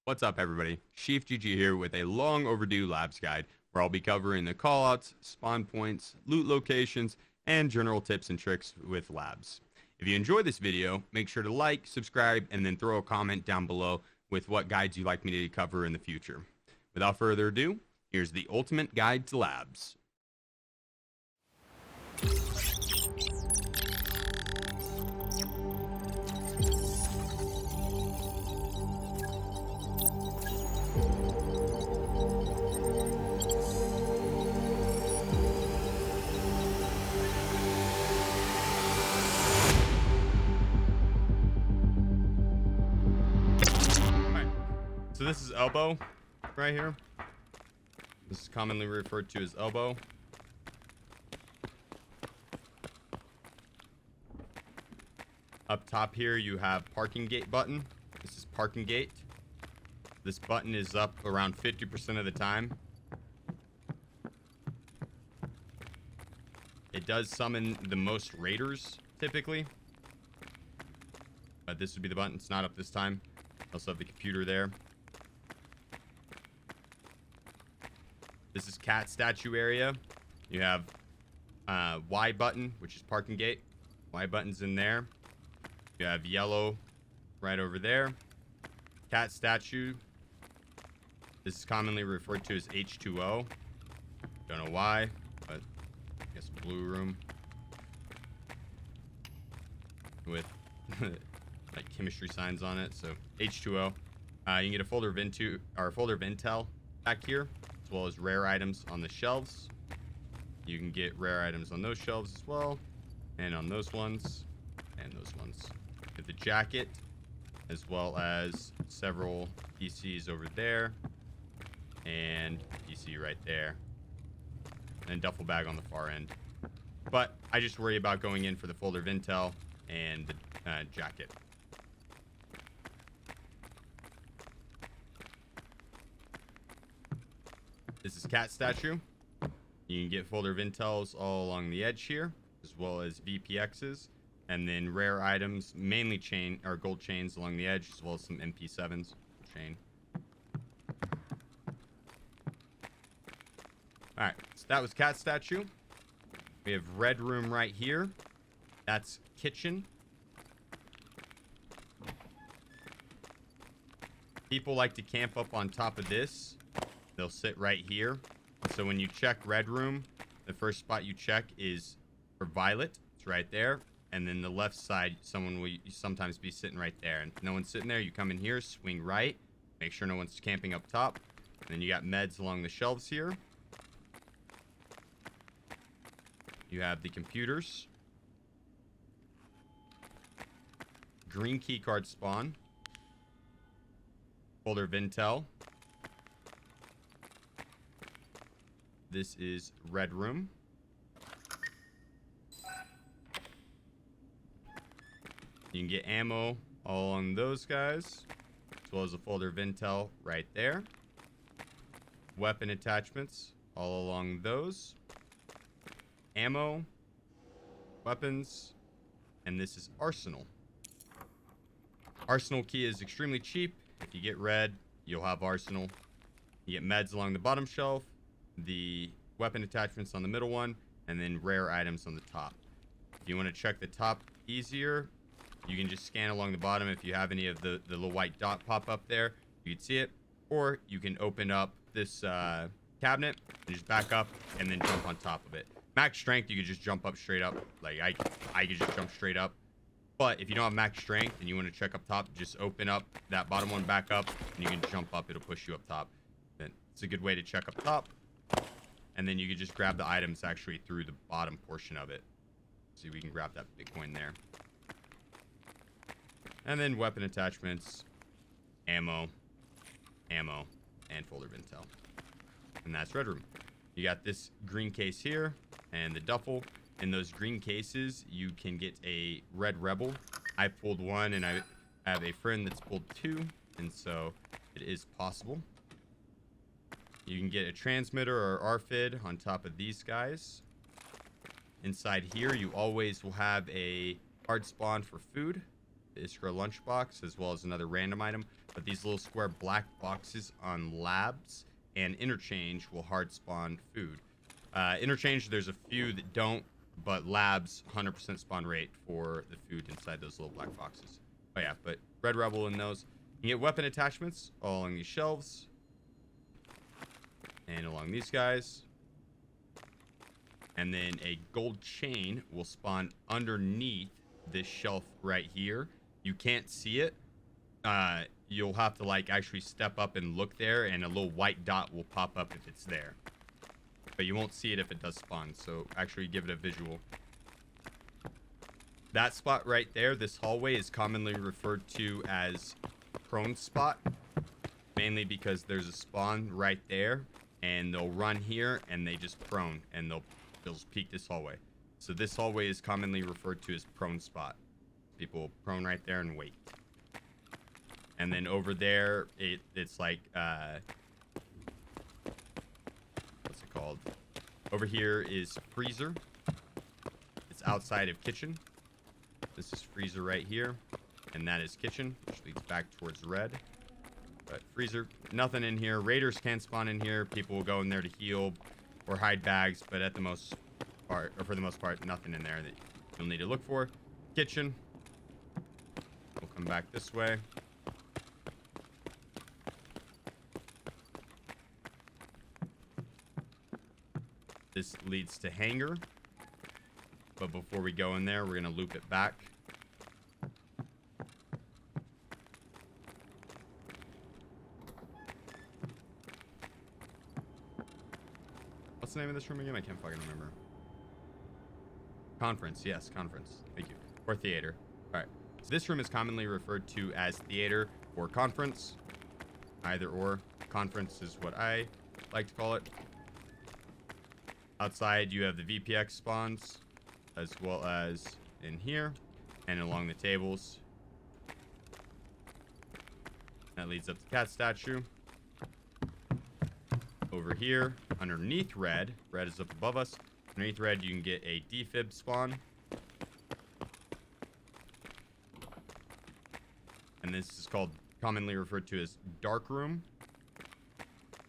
What's up, everybody? SheefGG here with a long overdue labs guide where I'll be covering the callouts, spawn points, loot locations, and general tips and tricks with labs. If you enjoy this video, make sure to like, subscribe, and then throw a comment down below with what guides you'd like me to cover in the future. Without further ado, here's the ultimate guide to labs. So this is elbow right here. This is commonly referred to as elbow. Up top here you have parking gate button. This is parking gate. This button is up around 50% of the time. It does summon the most raiders typically. But this would be the button. It's not up this time. Also have the computer there. This is cat statue area. You have Y button, which is parking gate. Y button's in there. You have yellow right over there. Cat statue. This is commonly referred to as H2O. Don't know why, but I guess blue room with like chemistry signs on it. So H2O. You can get a folder of intel back here, as well as rare items on the shelves. You can get rare items on those shelves as well, and on those ones, and those ones. Get the jacket, as well as several PCs over there, and PC right there, and duffel bag on the far end. But I just worry about going in for the folder of intel and the jacket. This is cat statue. You can get folder of intels all along the edge here, as well as VPXs, and then rare items, mainly chain or gold chains along the edge, as well as some MP7s chain. All right, so that was cat statue. We have red room right here. That's kitchen. People like to camp up on top of this. They'll sit right here. So when you check red room, the first spot you check is for violet. It's right there. And then the left side, someone will sometimes be sitting right there. And if no one's sitting there, you come in here, swing right. Make sure no one's camping up top. And then you got meds along the shelves here. You have the computers. Green key card spawn. Folder of intel. This is red room. You can get ammo all along those guys, as well as a folder of intel right there. Weapon attachments all along those. Ammo, weapons, and this is arsenal. Arsenal key is extremely cheap. If you get red, you'll have arsenal. You get meds along the bottom shelf, the weapon attachments on the middle one, and then rare items on the top. If you want to check the top easier, you can just scan along the bottom. If you have any of the little white dot pop up there, you can see it. Or you can open up this cabinet and just back up and then jump on top of it. Max strength, you could just jump up straight up. Like I could just jump straight up. But if you don't have max strength and you want to check up top, just open up that bottom one back up and you can jump up. It'll push you up top. Then it's a good way to check up top. And then you can just grab the items actually through the bottom portion of it. See, we can grab that Bitcoin there. And then weapon attachments, ammo, and folder of intel. And that's red room. You got this green case here and the duffel. In those green cases, you can get a red rebel. I pulled one and I have a friend that's pulled two. And so it is possible. You can get a transmitter or RFID on top of these guys. Inside here, you always will have a hard spawn for food, the Iskra lunchbox, as well as another random item. but these little square black boxes on labs and interchange will hard spawn food. Interchange, there's a few that don't, but labs 100% spawn rate for the food inside those little black boxes. Oh yeah, but Red Rebel in those. You get weapon attachments all along these shelves and along these guys. And then a gold chain will spawn underneath this shelf right here. You can't see it. You'll have to like actually step up and look there, and a little white dot will pop up if it's there. But you won't see it if it does spawn, so actually give it a visual. That spot right there, this hallway, is commonly referred to as prone spot, mainly because there's a spawn right there, and they'll run here and they just prone, and they'll just peek this hallway. So this hallway is commonly referred to as prone spot. People prone right there and wait. And then over there, it's like what's it called? Over here is freezer. It's outside of kitchen. This is freezer right here, and that is kitchen, which leads back towards red. But freezer, nothing in here. Raiders can spawn in here. People will go in there to heal or hide bags, but at the most part, or for the most part, nothing in there that you'll need to look for. Kitchen. We'll come back this way. This leads to hangar. But before we go in there, we're going to loop it back. What's the name of this room again? I can't fucking remember. Conference. Yes, conference. Thank you. Or theater. All right. So this room is commonly referred to as theater or conference. Either or. Conference is what I like to call it. Outside, you have the VPX spawns, as well as in here and along the tables. That leads up to cat statue. Over here, underneath red is up above us. Underneath red, you can get a defib spawn. And this is called, commonly referred to as dark room.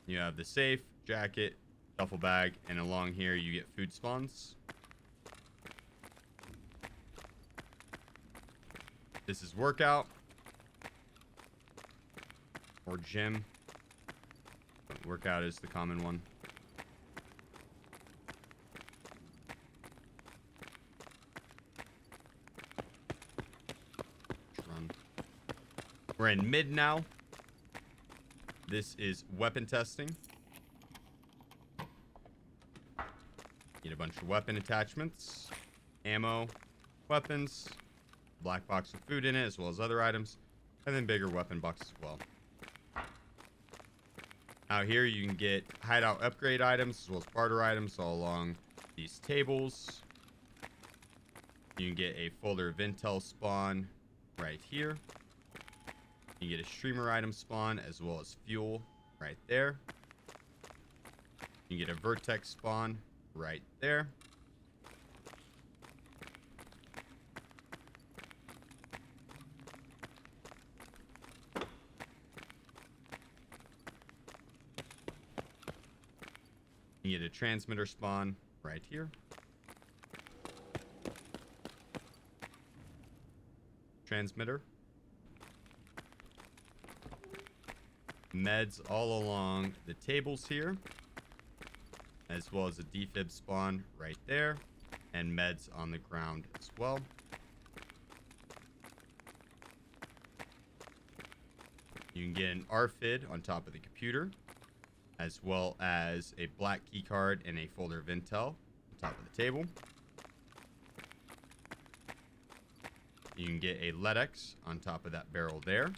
You have the safe, jacket, duffel bag, and along here you get food spawns. This is workout or gym. Workout is the common one. Run. We're in mid now. This is weapon testing. Get a bunch of weapon attachments, ammo, weapons, black box with food in it, as well as other items, and then bigger weapon box as well. Out here, you can get hideout upgrade items, as well as barter items all along these tables. You can get a folder of intel spawn right here. You can get a streamer item spawn, as well as fuel right there. You can get a vertex spawn right there. You get a transmitter spawn right here. Transmitter. Meds all along the tables here, as well as a defib spawn right there, and meds on the ground as well. You can get an RFID on top of the computer, as well as a black key card and a folder of intel on top of the table. You can get a LEDX on top of that barrel there.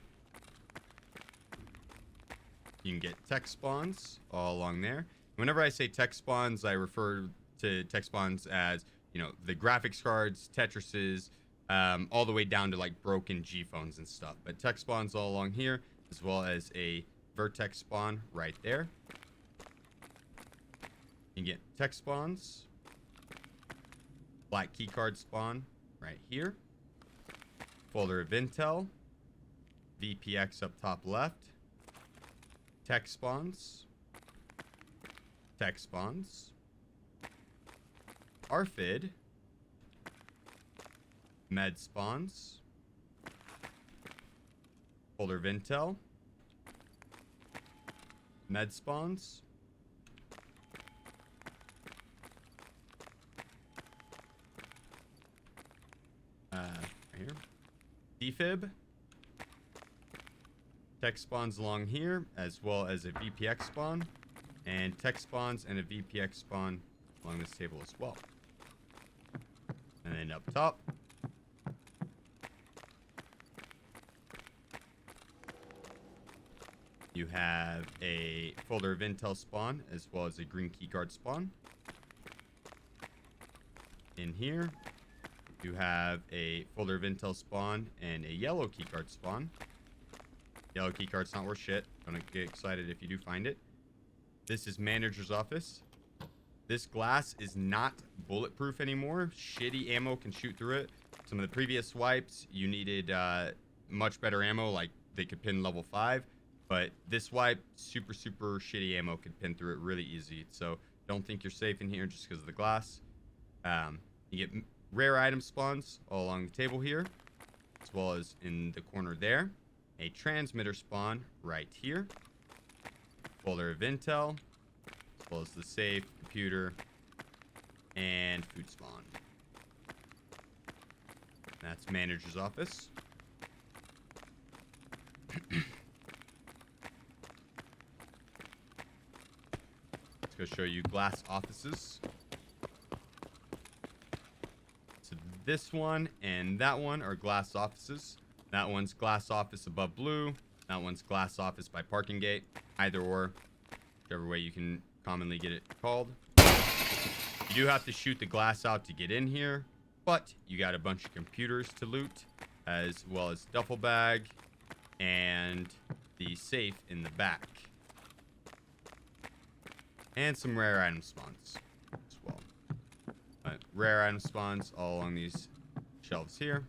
You can get tech spawns all along there. Whenever I say tech spawns, I refer to tech spawns as, you know, the graphics cards, Tetrises, all the way down to like broken G phones and stuff. But tech spawns all along here, as well as a vertex spawn right there. You can get tech spawns, black keycard spawn right here, folder of intel, VPX up top left. Tech spawns. Tech spawns. ARFID. Med spawns. Folder of intel. Med spawns. Right here. Defib. Tech spawns along here, as well as a VPX spawn. And tech spawns and a VPX spawn along this table as well. And then up top. You have a folder of intel spawn, as well as a green keycard spawn. In here, you have a folder of intel spawn and a yellow keycard spawn. Yellow keycard's not worth shit. Don't get excited if you do find it. This is manager's office. This glass is not bulletproof anymore. Shitty ammo can shoot through it. Some of the previous wipes, you needed much better ammo, like they could pin level 5. But this wipe, super shitty ammo could pin through it really easy. So don't think you're safe in here just because of the glass. You get rare item spawns all along the table here, as well as in the corner there. A transmitter spawn right here. Folder of intel, as well as the safe, computer, and food spawn. That's manager's office. Let's go show you glass offices. So this one and that one are glass offices. That one's glass office above blue. That one's glass office by parking gate. Either or, whichever way you can commonly get it called. You do have to shoot the glass out to get in here, but you got a bunch of computers to loot, as well as duffel bag and the safe in the back. And some rare item spawns as well. Rare item spawns all along these shelves here.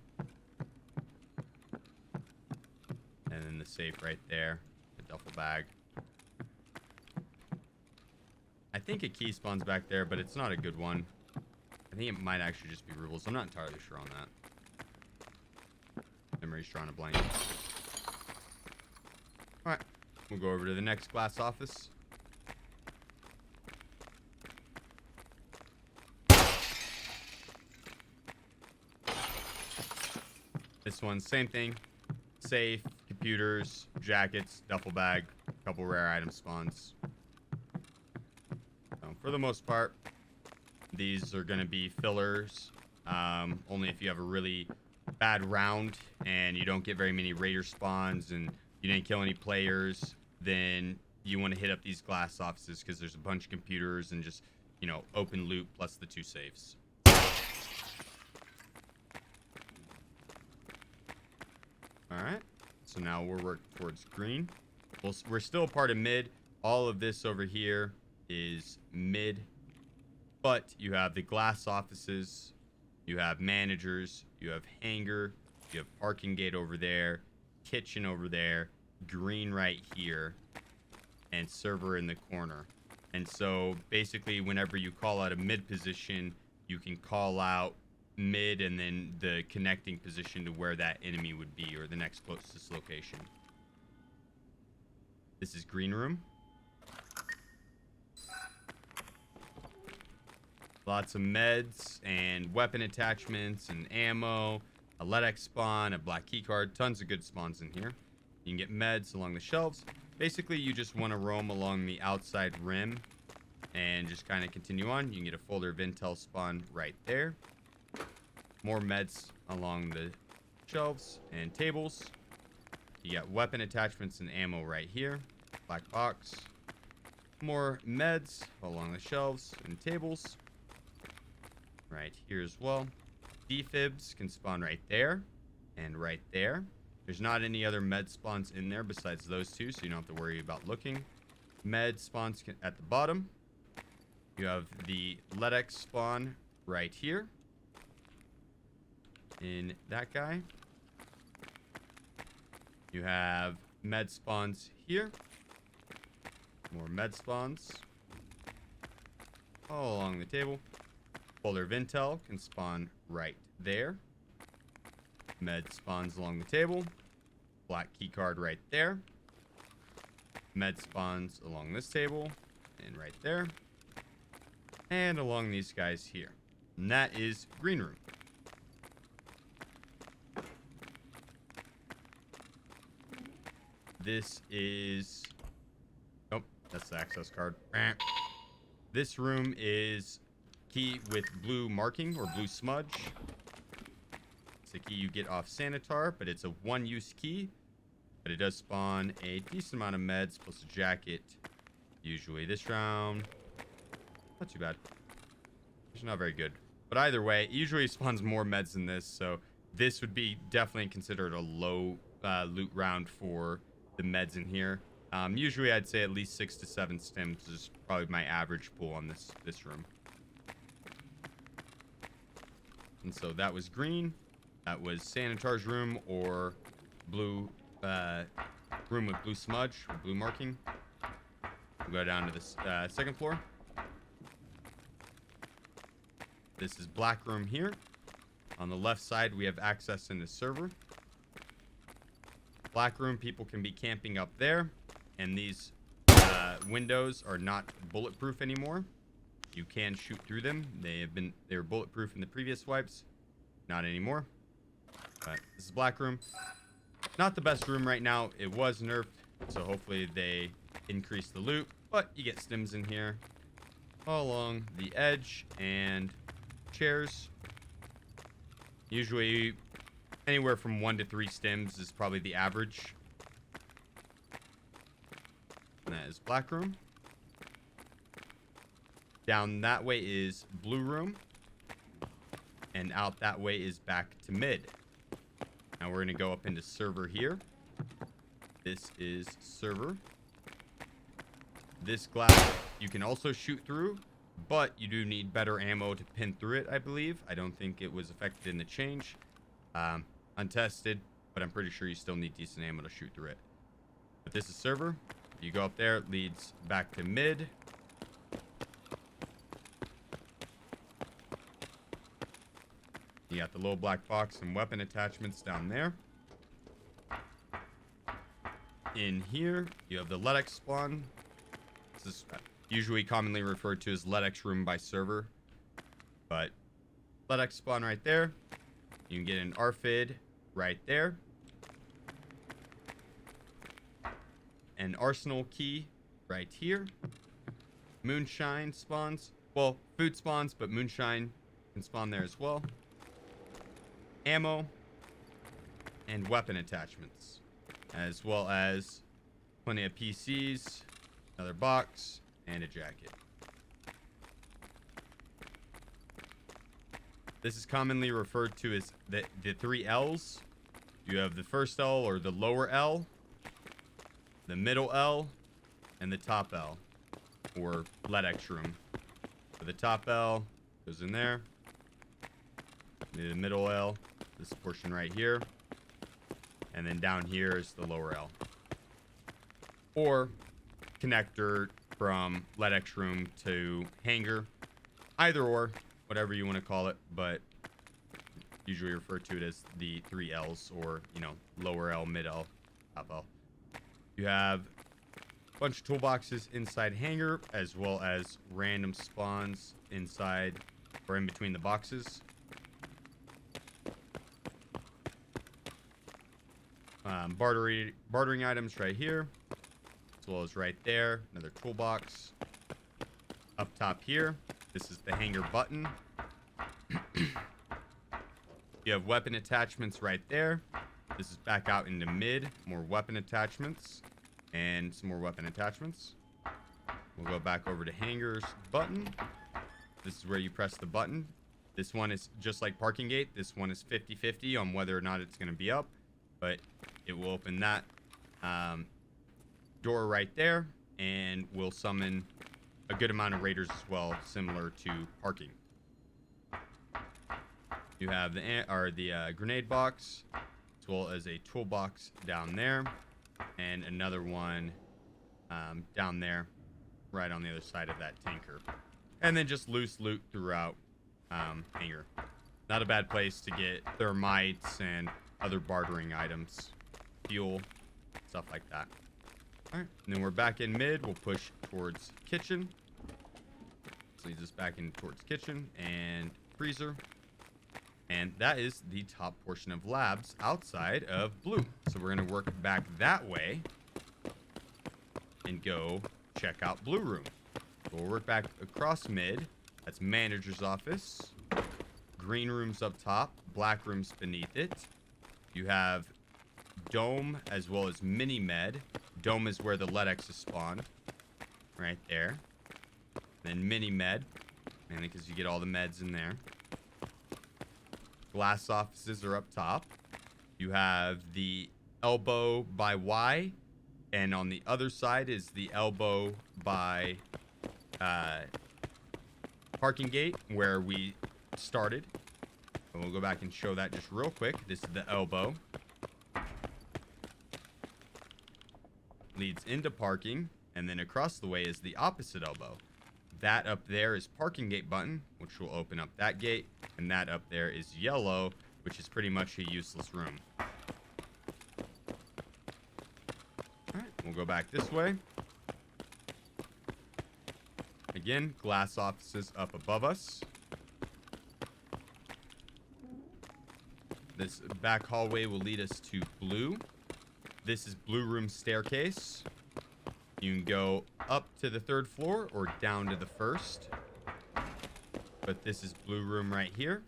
And then the safe right there, the duffel bag. I think a key spawns back there, but it's not a good one. I think it might actually just be rubles. I'm not entirely sure on that. Memory's drawing a blank. Alright, we'll go over to the next glass office. This one, same thing. Safe, computers, jackets, duffel bag, a couple rare item spawns. So for the most part, these are going to be fillers. Only if you have a really bad round and you don't get very many raider spawns and you didn't kill any players, then you want to hit up these glass offices because there's a bunch of computers and just, you know, open loot plus the 2 safes. Alright, so now we're working towards green. We're still part of mid. All of this over here is mid. But you have the glass offices, you have managers, you have hangar, you have parking gate over there, kitchen over there, green right here, and server in the corner. And so basically whenever you call out a mid position, you can call out mid and then the connecting position to where that enemy would be, or the next closest location. This is green room. Lots of meds and weapon attachments and ammo, a LEDX spawn, a black keycard, tons of good spawns in here. You can get meds along the shelves. Basically you just want to roam along the outside rim and just kind of continue on. You can get a folder of intel spawn right there. More meds along the shelves and tables. You got weapon attachments and ammo right here. Black box. More meds along the shelves and tables. Right here as well. Defibs can spawn right there and right there. There's not any other med spawns in there besides those two, so you don't have to worry about looking. Med spawns at the bottom. You have the LEDX spawn right here. In that guy. You have med spawns here. More med spawns. All along the table. Folder of intel can spawn right there. Med spawns along the table. Black key card right there. Med spawns along this table and right there. And along these guys here. And that is green room. This is... Oh, that's the access card. This room is key with blue marking or blue smudge. It's a key you get off Sanitar, but it's a one-use key. But it does spawn a decent amount of meds plus a jacket. Usually this round, not too bad. It's not very good. But either way, it usually spawns more meds than this. So this would be definitely considered a low loot round for the meds in here. Usually I'd say at least 6 to 7 stims is probably my average pool on this room. And so that was green. That was Sanitar's room or blue room with blue smudge or blue marking. We'll go down to this second floor. This is black room here. On the left side, we have access in the server. Black room, people can be camping up there. And these windows are not bulletproof anymore. You can shoot through them. They were bulletproof in the previous wipes. Not anymore. But this is black room. Not the best room right now. It was nerfed. So hopefully they increase the loot. But you get stims in here. All along the edge and chairs. Usually anywhere from 1 to 3 stims is probably the average. And that is black room. Down that way is blue room. And out that way is back to mid. Now we're going to go up into server here. This is server. This glass you can also shoot through, but you do need better ammo to pin through it, I believe. I don't think it was affected in the change. Untested, but I'm pretty sure you still need decent ammo to shoot through it. But this is server. You go up there, it leads back to mid. You got the little black box and weapon attachments down there. In here, you have the LEDX spawn. This is usually commonly referred to as LEDX room by server. But LEDX spawn right there. You can get an RFID right there. An arsenal key right here. Moonshine spawns. Well, food spawns, but moonshine can spawn there as well. Ammo and weapon attachments, as well as plenty of PCs, another box, and a jacket. This is commonly referred to as the 3 L's. You have the first L or the lower L, the middle L, and the top L, or LEDX room. So the top L goes in there. The middle L, this portion right here. And then down here is the lower L. Or connector from LEDX room to hangar. Either or, whatever you want to call it, but usually refer to it as the 3 L's or, you know, lower L, mid L, top L. You have a bunch of toolboxes inside hangar, as well as random spawns inside or in between the boxes. Bartering items right here, as well as right there. Another toolbox. Up top here, this is the hangar button. You have weapon attachments right there. This is back out into mid. More weapon attachments. And some more weapon attachments. We'll go back over to hangars button. This is where you press the button. This one is just like parking gate. This one is 50-50 on whether or not it's going to be up. But it will open that door right there. And will summon a good amount of raiders as well, similar to parking. You have the grenade box, as well as a toolbox down there, and another one down there, right on the other side of that tanker. And then just loose loot throughout Hangar. Not a bad place to get thermites and other bartering items, fuel, stuff like that. All right, and then we're back in mid. We'll push towards kitchen. This leads us back in towards kitchen and freezer. And that is the top portion of labs outside of blue. So we're going to work back that way and go check out blue room. So we'll work back across mid. That's manager's office. Green room's up top. Black room's beneath it. You have dome as well as mini med. Dome is where the LEDX is spawned. Right there. Then mini med. Mainly because you get all the meds in there. Glass offices are up top. You have the elbow by Y. And on the other side is the elbow by parking gate where we started. And we'll go back and show that just real quick. This is the elbow. Leads into parking. And then across the way is the opposite elbow. That up there is parking gate button, which will open up that gate. And that up there is yellow, which is pretty much a useless room. Alright, we'll go back this way. Again, glass offices up above us. This back hallway will lead us to blue. This is blue room staircase. You can go up to the 3rd floor or down to the 1st. But this is blue room right here.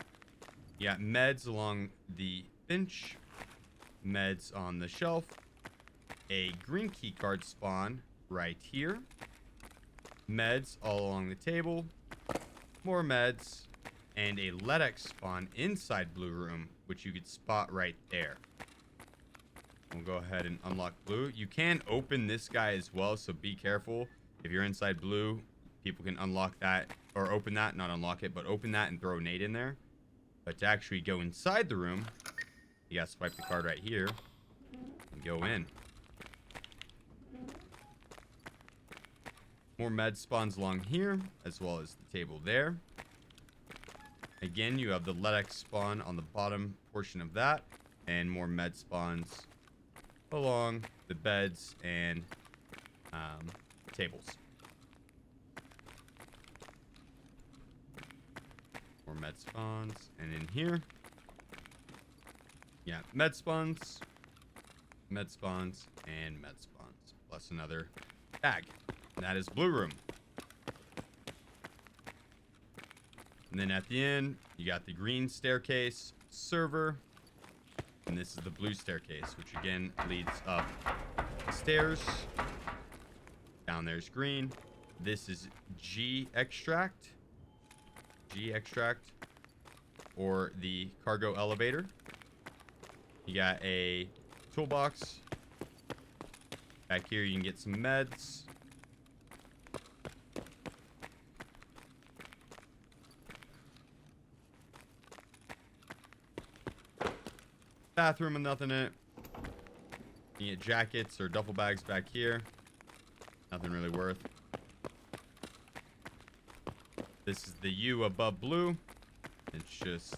You got meds along the bench. Meds on the shelf. A green key card spawn right here. Meds all along the table. More meds. And a LEDX spawn inside blue room, which you could spot right there. We'll go ahead and unlock blue. You can open this guy as well, so be careful. If you're inside blue, people can unlock that, or open that, not unlock it, but open that and throw a nade in there. But to actually go inside the room, you gotta swipe the card right here and go in. More med spawns along here, as well as the table there. Again, you have the LEDX spawn on the bottom portion of that, and more med spawns along the beds and tables. More med spawns, and in here, yeah, med spawns, and med spawns, plus another bag. And that is blue room. And then at the end, you got the green staircase, server, and this is the blue staircase, which again leads up stairs. Down there's green. This is G Extract. G Extract, or the cargo elevator. You got a toolbox. Back here you can get some meds. Bathroom and nothing in it. You get jackets or duffel bags back here. Nothing really worth. This is the U above blue. It's just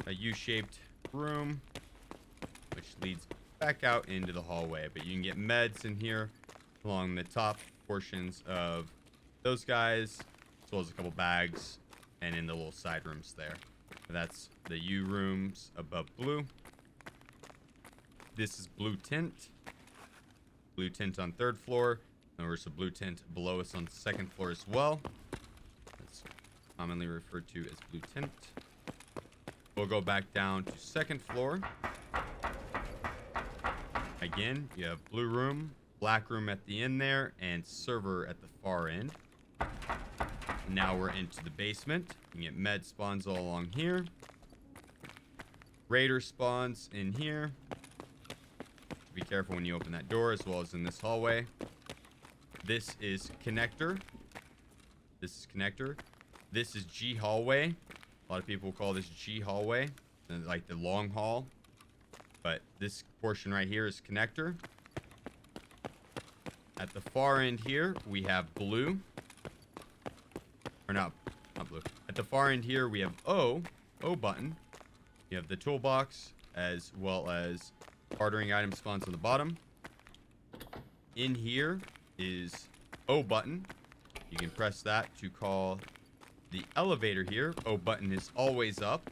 a U-shaped room, which leads back out into the hallway. But you can get meds in here along the top portions of those guys, as well as a couple bags, and in the little side rooms there. That's the U rooms above blue. This is blue tint. Blue tint on 3rd floor. And there's a blue tint below us on 2nd floor as well. That's commonly referred to as blue tint. We'll go back down to 2nd floor. Again, you have blue room, black room at the end there, and server at the far end. Now we're into the basement. You can get med spawns all along here. Raider spawns in here. Be careful when you open that door, as well as in this hallway. This is connector. This is connector. This is G hallway. A lot of people call this G hallway, like the long hall. But this portion right here is connector. At the far end here, we have blue. Or not blue. At the far end here, we have O button. You have the toolbox, as well as bartering item spawns on the bottom. In here is O button. You can press that to call the elevator here. O button is always up.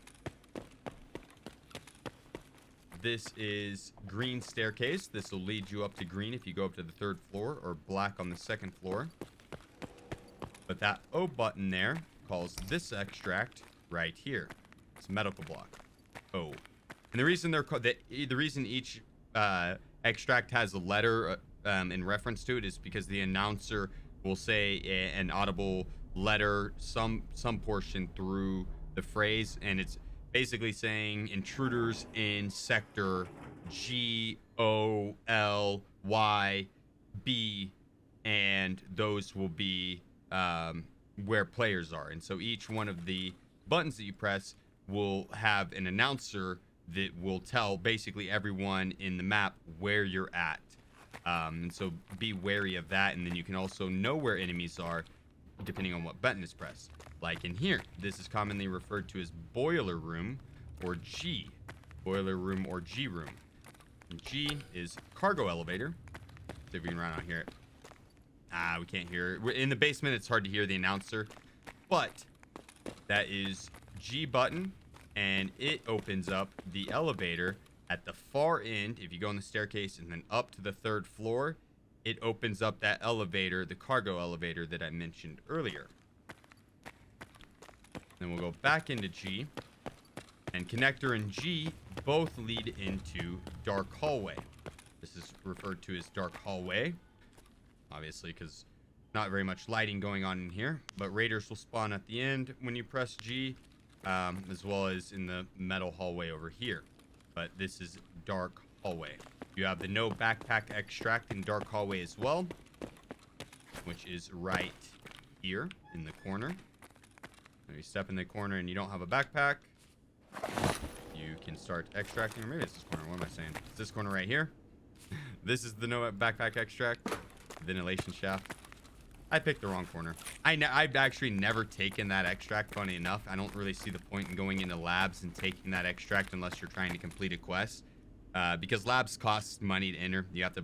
This is green staircase. This will lead you up to green if you go up to the 3rd floor, or black on the 2nd floor. But that O button there calls this extract right here. It's a medical block. O. And the reason they're called, the reason each extract has a letter in reference to it is because the announcer will say an audible letter, some portion through the phrase, and it's basically saying intruders in sector GOLYB, and those will be where players are. And so each one of the buttons that you press will have an announcer that will tell basically everyone in the map where you're at. And so be wary of that, and then you can also know where enemies are depending on what button is pressed. Like in here, this is commonly referred to as boiler room, or G. Boiler room or G room. And G is cargo elevator. See if we can run out here. We can't hear it. In the basement, it's hard to hear the announcer, but that is G button, and it opens up the elevator at the far end. If you go on the staircase and then up to the 3rd floor, it opens up that elevator, the cargo elevator that I mentioned earlier. Then we'll go back into G, and connector and G both lead into dark hallway. This is referred to as dark hallway, obviously, because not very much lighting going on in here, but raiders will spawn at the end when you press G, as well as in the metal hallway over here. But this is dark hallway. You have the no backpack extract in dark hallway as well, which is right here in the corner. If you step in the corner and you don't have a backpack, you can start extracting. Or maybe it's this corner. What am I saying? It's this corner right here. This is the no backpack extract. Ventilation shaft. I picked the wrong corner. I've actually never taken that extract, funny enough. I don't really see the point in going into labs and taking that extract unless you're trying to complete a quest. Because labs cost money to enter. You have to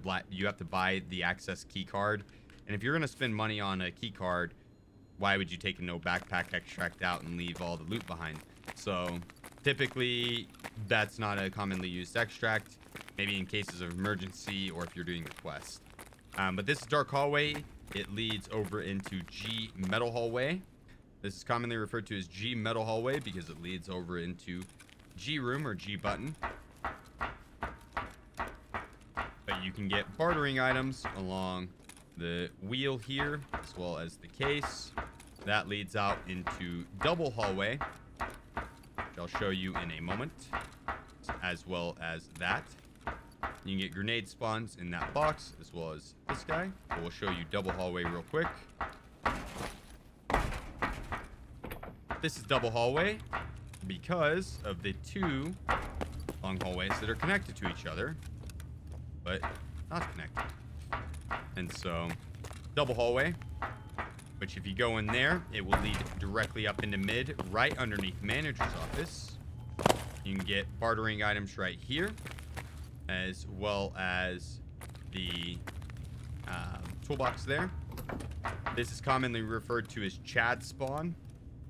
buy the access key card. And if you're going to spend money on a key card, why would you take a no backpack extract out and leave all the loot behind? So typically, that's not a commonly used extract. Maybe in cases of emergency or if you're doing a quest. But this is dark hallway. It leads over into G metal hallway. This is commonly referred to as G metal hallway because it leads over into G room or G button. But you can get bartering items along the wheel here, as well as the case. That leads out into double hallway, which I'll show you in a moment, as well as that. You can get grenade spawns in that box, as well as this guy. But we'll show you double hallway real quick. This is double hallway because of the 2 long hallways that are connected to each other, but not connected. And so, double hallway, which if you go in there, it will lead directly up into mid, right underneath manager's office. You can get bartering items right here, as well as the toolbox there. This is commonly referred to as Chad spawn.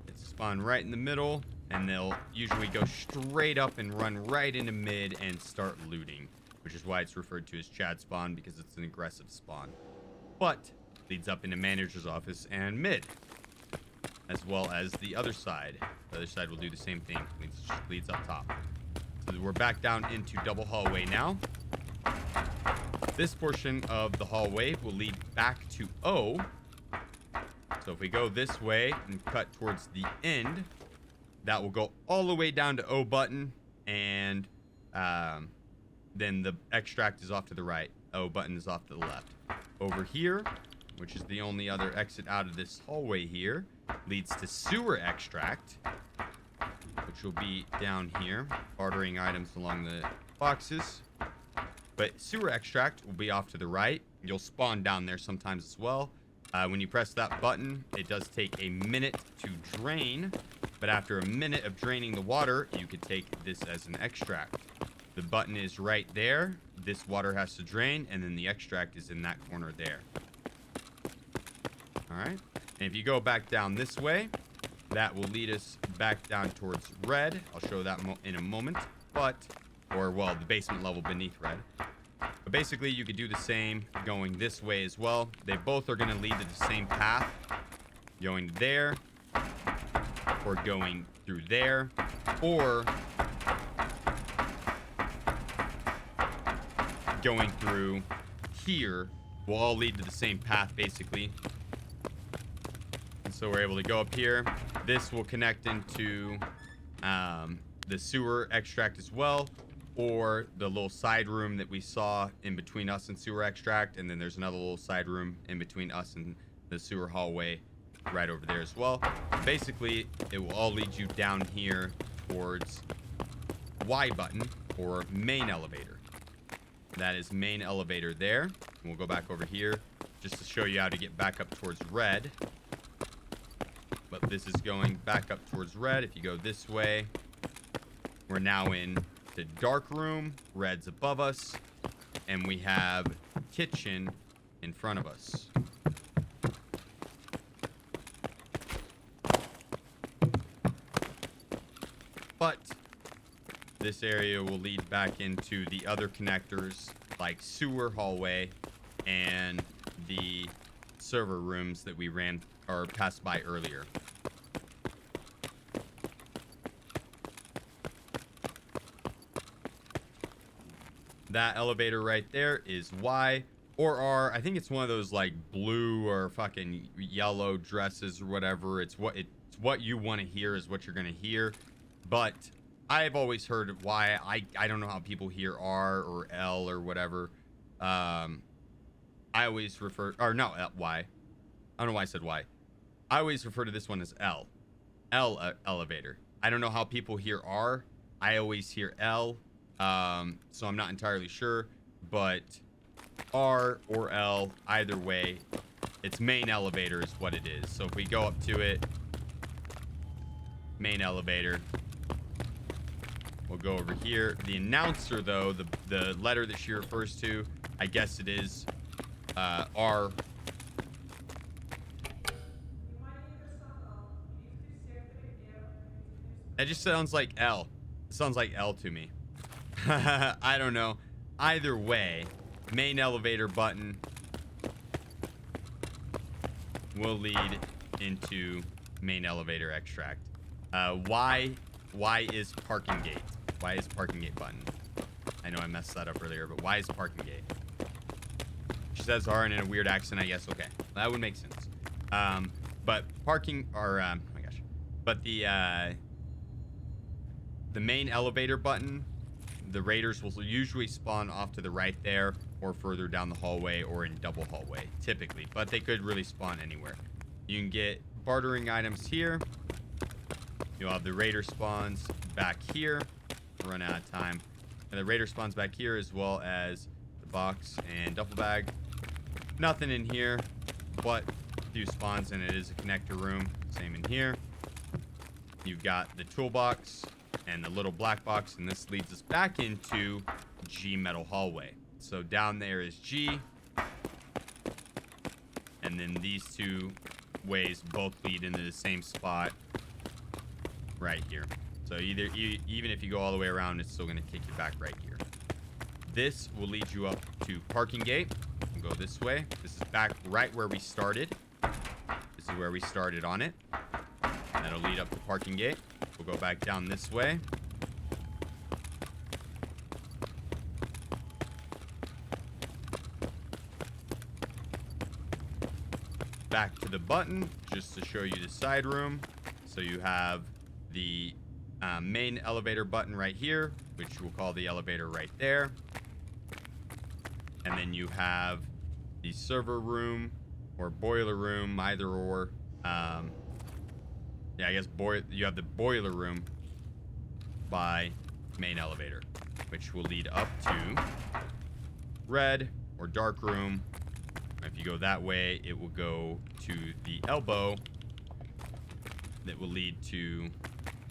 It's a spawn right in the middle, and they'll usually go straight up and run right into mid and start looting, which is why it's referred to as Chad spawn, because it's an aggressive spawn. But leads up into manager's office and mid, as well as the other side. The other side will do the same thing. Leads up top. So we're back down into double hallway now. This portion of the hallway will lead back to O. So if we go this way and cut towards the end, that will go all the way down to O button, and then the extract is off to the right. O button is off to the left. Over here, which is the only other exit out of this hallway here, leads to sewer extract, which will be down here. Bartering items along the boxes. But sewer extract will be off to the right. You'll spawn down there sometimes as well. When you press that button, it does take a minute to drain. But after a minute of draining the water, you could take this as an extract. The button is right there. This water has to drain, and then the extract is in that corner there. All right. And if you go back down this way, that will lead us back down towards red. I'll show that in a moment. Well, the basement level beneath red. But basically, you could do the same going this way as well. They both are going to lead to the same path. Going there, or going through there, or going through here will all lead to the same path, basically. And so we're able to go up here. This will connect into the sewer extract as well, or the little side room that we saw in between us and sewer extract. And then there's another little side room in between us and the sewer hallway right over there as well. Basically, it will all lead you down here towards Y button, or main elevator. That is main elevator there. And we'll go back over here just to show you how to get back up towards red. But this is going back up towards red. If you go this way, we're now in the dark room. Red's above us, and we have kitchen in front of us. But this area will lead back into the other connectors, like sewer hallway and the server rooms that we ran or passed by earlier. That elevator right there is Y or R. I think it's one of those like blue or fucking yellow dresses or whatever. It's what you want to hear is what you're going to hear. But I've always heard of Y. I don't know how people hear R or L or whatever. I always refer, or no, Y. I don't know why I said Y. I always refer to this one as L. Elevator. I don't know how people hear R. I always hear L. So I'm not entirely sure, but R or L, either way, it's main elevator is what it is. So if we go up to it, main elevator, we'll go over here. The announcer, though, the letter that she refers to, I guess it is R. That just sounds like L. It sounds like L to me. I don't know. Either way, main elevator button will lead into main elevator extract. Y is parking gate. Y is parking gate button. I know I messed that up earlier, but Y is parking gate. She says R in a weird accent, I guess. Okay, that would make sense. But parking, or oh my gosh, but the main elevator button, the raiders will usually spawn off to the right there, or further down the hallway, or in double hallway, typically. But they could really spawn anywhere. You can get bartering items here. You'll have the raider spawns back here. Run out of time. And the raider spawns back here, as well as the box and duffel bag. Nothing in here, but a few spawns, and it is a connector room. Same in here. You've got the toolbox and the little black box, and this leads us back into G metal hallway. So down there is G, and then these two ways both lead into the same spot right here. So even if you go all the way around, it's still going to kick you back right here. This will lead you up to parking gate. We'll go this way. This is back right where we started. This is where we started on it. And that'll lead up to parking gate. We'll go back down this way. Back to the button, just to show you the side room. So you have the main elevator button right here, which we'll call the elevator right there. And then you have the server room or boiler room, either or. Yeah, I guess you have the boiler room by main elevator. which will lead up to red or dark room. If you go that way, it will go to the elbow that will lead to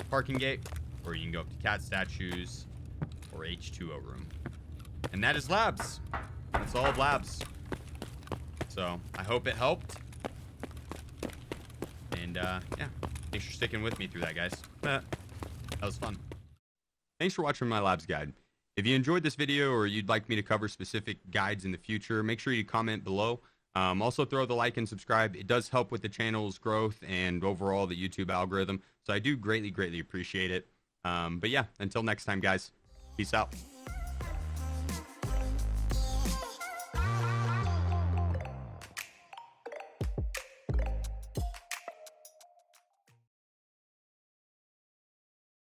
parking gate, or you can go up to cat statues or H2O room. And that is labs. That's all of labs. So I hope it helped. And yeah, thanks for sticking with me through that, guys. That was fun. Thanks for watching my labs guide. If you enjoyed this video or you'd like me to cover specific guides in the future, make sure you comment below. Also throw the like and subscribe. It does help with the channel's growth and overall the YouTube algorithm. So I do greatly, greatly appreciate it. But yeah, until next time, guys, peace out.